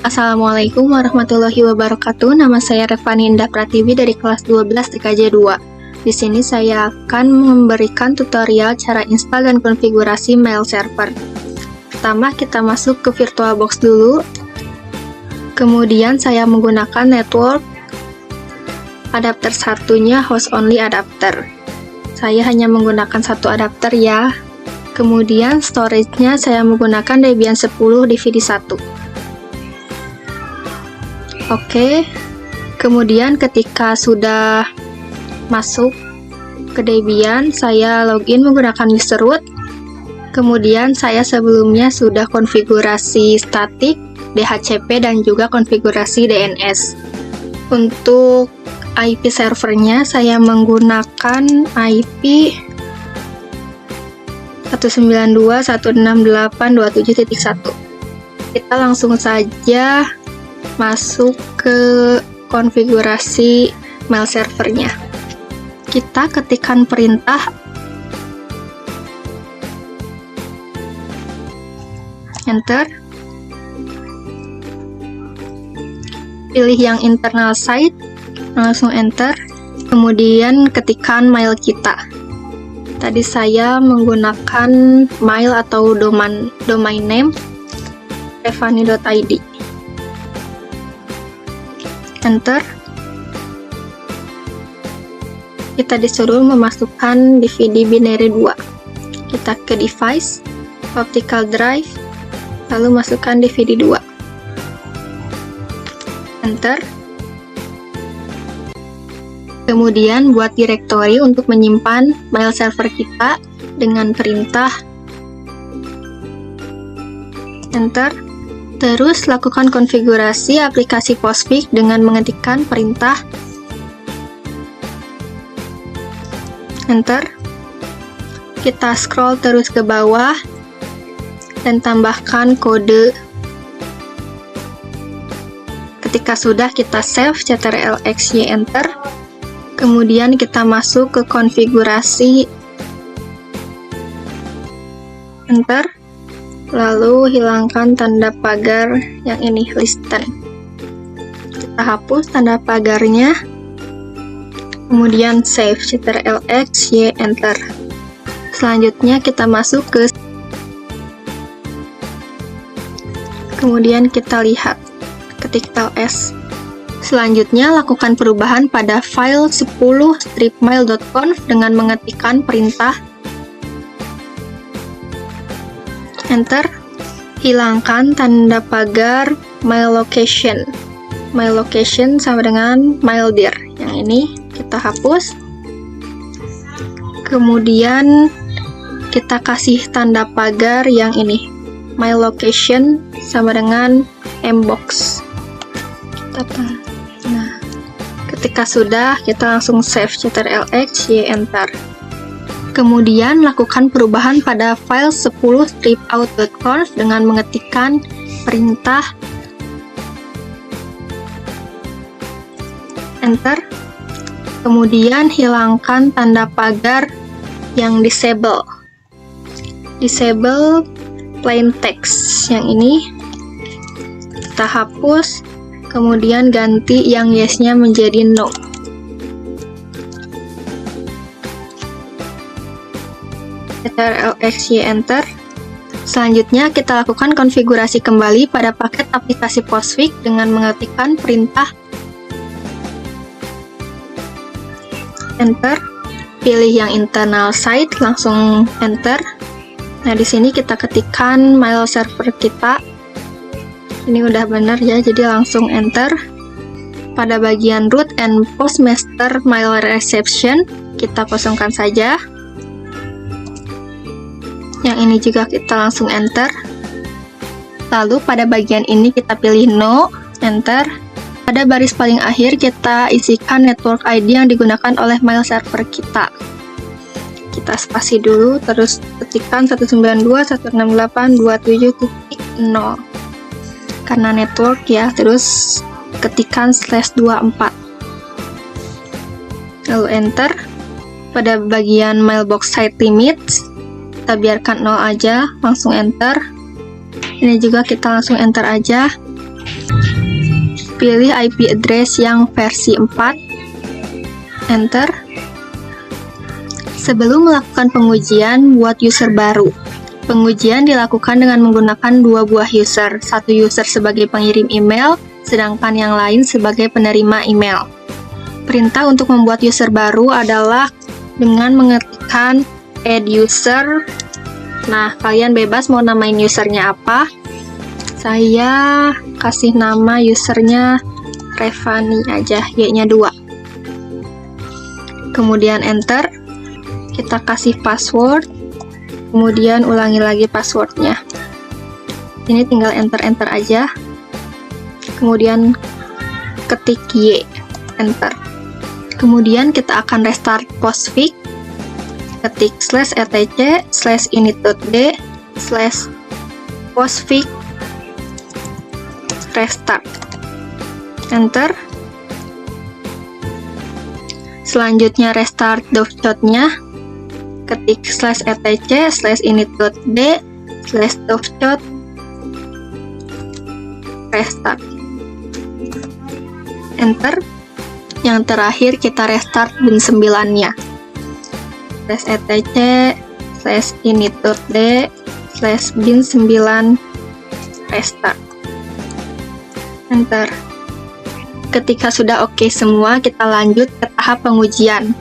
Assalamualaikum warahmatullahi wabarakatuh. Nama saya Revani Indah Pratiwi dari kelas 12 TKJ 2. Di sini saya akan memberikan tutorial cara install dan konfigurasi mail server. Pertama, kita masuk ke VirtualBox dulu. Kemudian saya menggunakan network. Adapter satunya host only adapter. Saya hanya menggunakan satu adapter ya. Kemudian storage-nya saya menggunakan Debian 10 DVD 1. Oke, kemudian ketika sudah masuk ke Debian, saya login menggunakan user root. Kemudian saya sebelumnya sudah konfigurasi statik, DHCP, dan juga konfigurasi DNS. Untuk IP servernya saya menggunakan IP 192.168.27.1. Kita langsung saja masuk ke konfigurasi mail servernya. Kita ketikkan perintah enter, pilih yang internal site, langsung enter, kemudian ketikkan mail kita. Tadi saya menggunakan mail atau domain name revani.id. Enter. Kita disuruh memasukkan DVD binary 2. Kita ke device, optical drive, lalu masukkan DVD 2. Enter. Kemudian buat directory untuk menyimpan mail server kita dengan perintah enter. Terus lakukan konfigurasi aplikasi Postfix dengan mengetikkan perintah enter. Kita scroll terus ke bawah dan tambahkan kode. Ketika sudah, kita save ctrl+x+y enter. Kemudian kita masuk ke konfigurasi enter, lalu hilangkan tanda pagar yang ini, listen. Kita hapus tanda pagarnya, kemudian save ctrl+x+y enter. Selanjutnya kita masuk ke, kemudian kita lihat, ketik ls. Selanjutnya, lakukan perubahan pada file 10-stripmail.conf dengan mengetikkan perintah enter. Hilangkan tanda pagar mail location. Mail location sama dengan maildir. Yang ini kita hapus. Kemudian kita kasih tanda pagar yang ini. Mail location sama dengan mbox. Nah, ketika sudah, kita langsung save ctrl+x+y enter. Kemudian lakukan perubahan pada file 10-stripout.conf dengan mengetikkan perintah enter. Kemudian hilangkan tanda pagar yang disable. Disable plain text yang ini kita hapus. Kemudian ganti yang yes-nya menjadi no. ctrl+x+y enter. Selanjutnya kita lakukan konfigurasi kembali pada paket aplikasi Postfix dengan mengetikkan perintah enter. Pilih yang internal site, langsung enter. Nah, di sini kita ketikkan mail server kita. Ini udah benar ya, jadi langsung enter. Pada bagian root and postmaster mail reception, kita kosongkan saja. Yang ini juga kita langsung enter. Lalu pada bagian ini kita pilih no, enter. Pada baris paling akhir kita isikan network ID yang digunakan oleh mail server kita. Kita spasi dulu, terus ketikkan 192.168.27.0 karena network ya, terus ketikkan /24, lalu enter. Pada bagian mailbox site limits kita biarkan 0 aja, langsung enter. Ini juga kita langsung enter aja. pilih IP address yang versi 4, enter. Sebelum melakukan pengujian, buat user baru. Pengujian dilakukan dengan menggunakan 2 buah user, satu user sebagai pengirim email, sedangkan yang lain sebagai penerima email. Perintah untuk membuat user baru adalah dengan mengetikkan add user. Nah, kalian bebas mau namain usernya apa. Saya kasih nama usernya Revani aja, Y-nya 2. Kemudian enter. Kita kasih password, kemudian ulangi lagi passwordnya. Ini tinggal enter-enter aja. Kemudian ketik Y, enter. Kemudian kita akan restart Postfix. Ketik /etc/init.d/postfix restart, enter. Selanjutnya restart doveshot-nya. Ketik /etc/init.d/doveshot restart, enter. Yang terakhir kita restart bin 9-nya. /etc/init.d/bin9 restart, enter. Ketika sudah oke semua, kita lanjut ke tahap pengujian.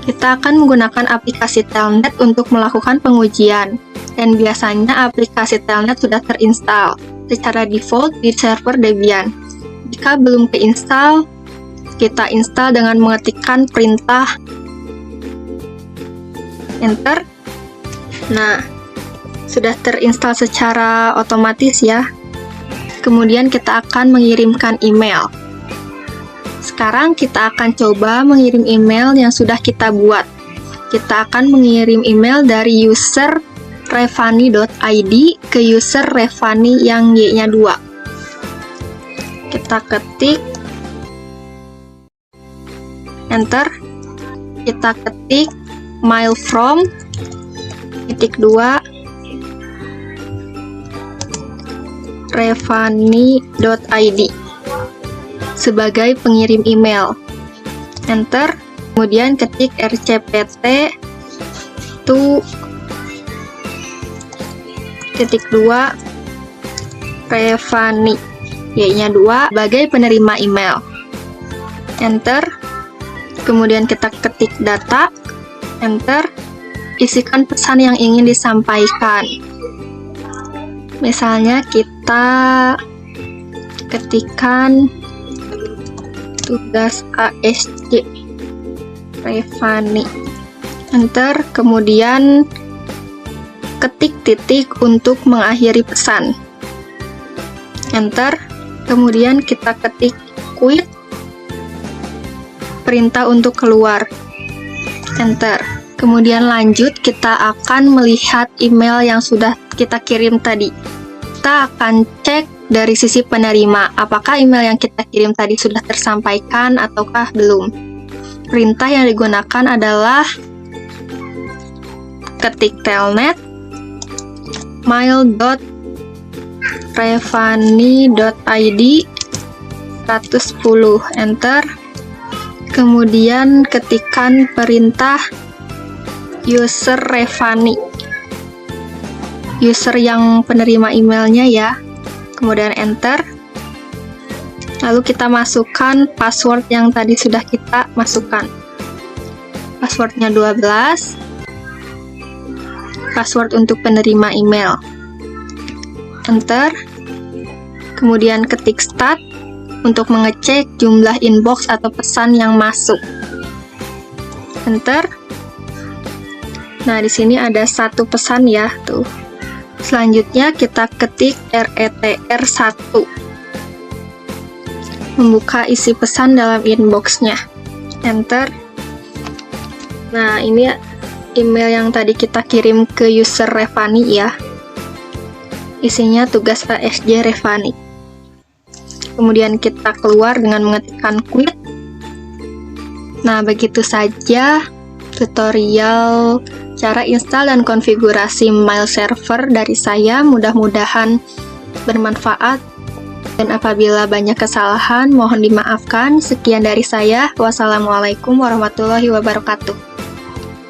Kita akan menggunakan aplikasi Telnet untuk melakukan pengujian, dan biasanya aplikasi Telnet sudah terinstall secara default di server Debian. Jika belum keinstall, kita install dengan mengetikkan perintah enter. Nah, sudah terinstall secara otomatis ya. Kemudian kita akan mengirimkan email. Sekarang kita akan coba mengirim email yang sudah kita buat. Kita akan mengirim email dari user revani.id ke user Revani yang Y-nya 2. Kita ketik, enter. Kita ketik mail from /revani.id sebagai pengirim email, enter. Kemudian ketik rcpt to -2 Revani Y-nya 2 sebagai penerima email, enter. Kemudian kita ketik data, enter. Isikan pesan yang ingin disampaikan. Misalnya kita ketikkan tugas ASJ Revani, enter. Kemudian ketik titik untuk mengakhiri pesan, enter. Kemudian kita ketik quit, perintah untuk keluar, enter. Kemudian lanjut, kita akan melihat email yang sudah kita kirim tadi. Kita akan cek dari sisi penerima, apakah email yang kita kirim tadi sudah tersampaikan ataukah belum. Perintah yang digunakan adalah ketik telnet mail.revani.id 110, enter. Kemudian ketikkan perintah user Revani, user yang penerima emailnya ya. Kemudian enter. Lalu kita masukkan password yang tadi sudah kita masukkan. Passwordnya 12. Password untuk penerima email, enter. Kemudian ketik start untuk mengecek jumlah inbox atau pesan yang masuk, enter. Nah, di sini ada satu pesan ya, tuh. Selanjutnya kita ketik RETR1, membuka isi pesan dalam inboxnya, enter. Nah, ini email yang tadi kita kirim ke user Revani ya, isinya tugas ASJ Revani. Kemudian kita keluar dengan mengetikkan quit. Nah, begitu saja tutorial cara install dan konfigurasi mail server dari saya. Mudah-mudahan bermanfaat. Dan apabila banyak kesalahan, mohon dimaafkan. Sekian dari saya. Wassalamualaikum warahmatullahi wabarakatuh.